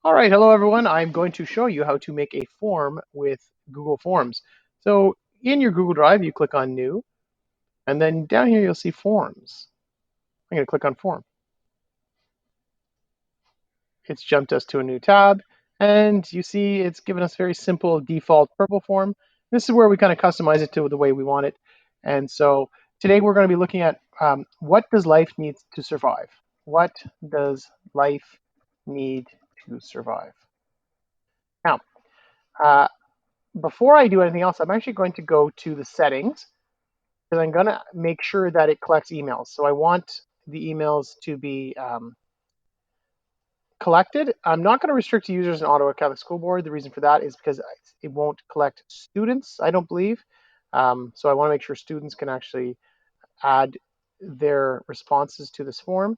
All right, hello everyone. I'm going to show you how to make a form with Google Forms. So in your Google Drive, you click on New, and then down here you'll see Forms. I'm going to click on Form. It's jumped us to a new tab, and you see it's given us very simple default purple form. This is where we kind of customize it to the way we want it. And so today we're going to be looking at what does life need to survive? What does life need to survive? Now, uh, before I do anything else, I'm actually going to go to the settings because I'm going to make sure that it collects emails. So I want the emails to be collected. I'm not going to restrict users in Ottawa Catholic School Board. The reason for that is because it won't collect students, I don't believe. So I want to make sure students can actually add their responses to this form.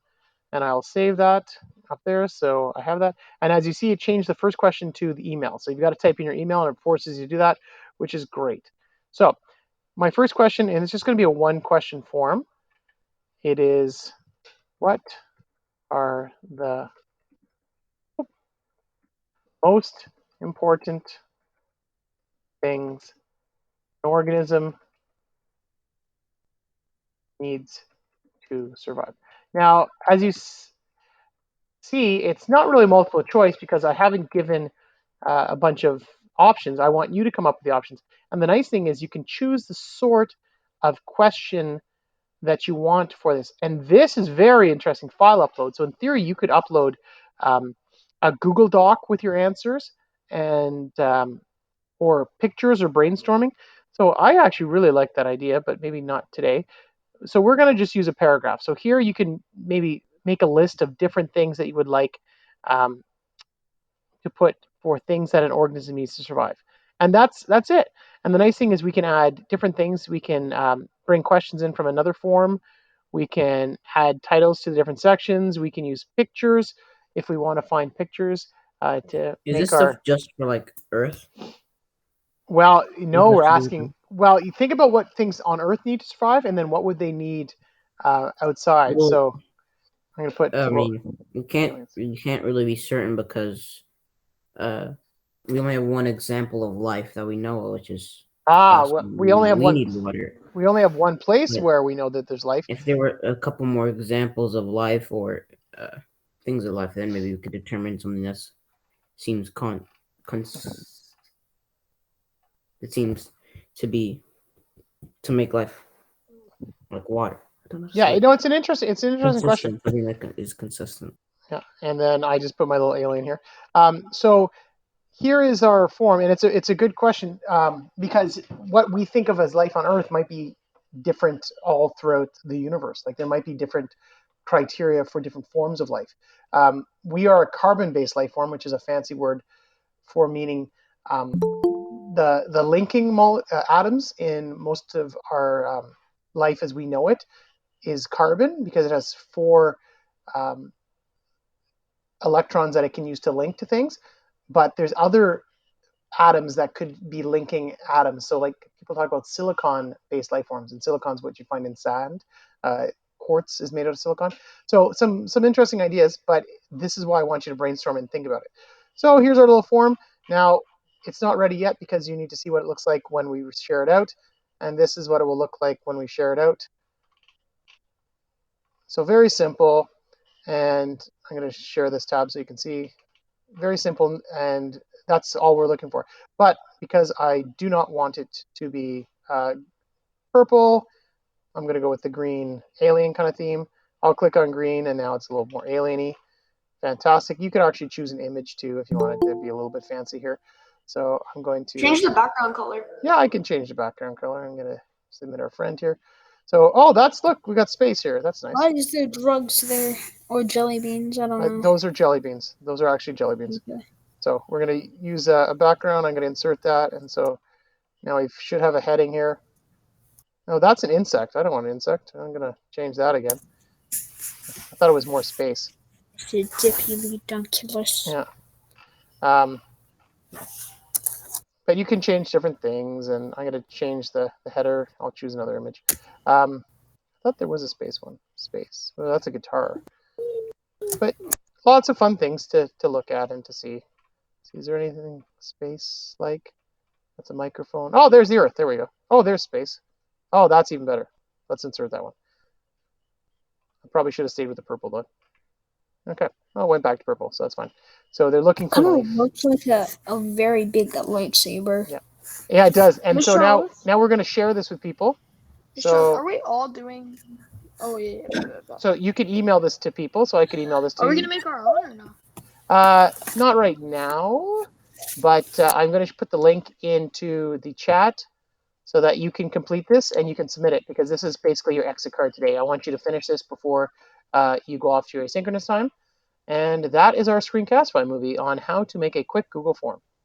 And I'll save that up there. So I have that. And as you see, it changed the first question to the email. So you've got to type in your email and it forces you to do that, which is great. So my first question, and it's just going to be a one question form. It is, what are the most important things an organism needs to survive? Now, as you see, it's not really multiple choice because I haven't given a bunch of options. I want you to come up with the options. And the nice thing is you can choose the sort of question that you want for this. And this is very interesting, file upload. So in theory, you could upload a Google Doc with your answers and or pictures or brainstorming. So I actually really like that idea, but maybe not today. So we're going to just use a paragraph. So here you can maybe make a list of different things that you would like um, to put for things that an organism needs to survive. And that's it. And the nice thing is we can add different things. We can bring questions in from another form. We can add titles to the different sections. We can use pictures if we want to find pictures to Is make this stuff our. just for like Earth? Well, Or we're just for asking. the Well, you think about what things on Earth need to survive, and then what would they need outside. well, So I'm going to put I well, mean, you can't really be certain because uh we only have one example of life that we know of, which is us. well, We need water. we only have one place But where we know that there's life. if there were a couple more examples of life or things of life, then maybe we could determine something that seems cons it seems to be to make life like water. I don't know how to Yeah, say it. it's an interesting question. Consistent, something that is consistent. Yeah, and then I just put my little alien here. So here is our form, and it's a good question because what we think of as life on Earth might be different all throughout the universe. Like there might be different criteria for different forms of life. We are a carbon-based life form, which is a fancy word for meaning the linking atoms in most of our life as we know it is carbon because it has four um, electrons that it can use to link to things. But there's other atoms that could be linking atoms. So like people talk about silicon-based life forms, and silicon's what you find in sand. Uh, Quartz is made out of silicon. So some interesting ideas, but this is why I want you to brainstorm and think about it. So here's our little form. Now it's not ready yet because you need to see what it looks like when we share it out, and this is what it will look like when we share it out. So very simple, and I'm going to share this tab so you can see. Very simple, and that's all we're looking for. But because I do not want it to be purple, I'm going to go with the green alien kind of theme. I'll click on green, and now it's a little more alien-y. Fantastic. You could actually choose an image too if you wanted to be a little bit fancy here. So I'm going to, Change the background color. yeah, I can change the background color. I'm going to submit our friend here. So, oh, look, we got space here. That's nice. Why is there drugs there? Or jelly beans? I don't know. Those are jelly beans. Those are actually jelly beans. Okay. So we're going to use a background. I'm going to insert that. And so now we should have a heading here. No, that's an insect. I don't want an insect. I'm going to change that again. I thought it was more space. It's a dippy redunculus. Yeah. But you can change different things, and I'm going to change the header. I'll choose another image. I thought there was a space one. Space. Well, that's a guitar. But lots of fun things to look at and to see. Is there anything space like? That's a microphone. Oh, there's the Earth. There we go. Oh, there's space. Oh, that's even better. Let's insert that one. I probably should have stayed with the purple though. Okay. Oh, went back to purple, so that's fine. So they're looking for Oh, life. it looks like a very big lightsaber. Yeah. Yeah, it does. And so Mr. Owens? now we're going to share this with people. Mr. So Are we all doing? Oh yeah. so you could email this to people. So I could email this to Are we you. gonna make our own or no? Not right now, but I'm going to put the link into the chat so that you can complete this and you can submit it, because this is basically your exit card today. I want you to finish this before you go off to your asynchronous time. And that is our Screencastify movie on how to make a quick Google form.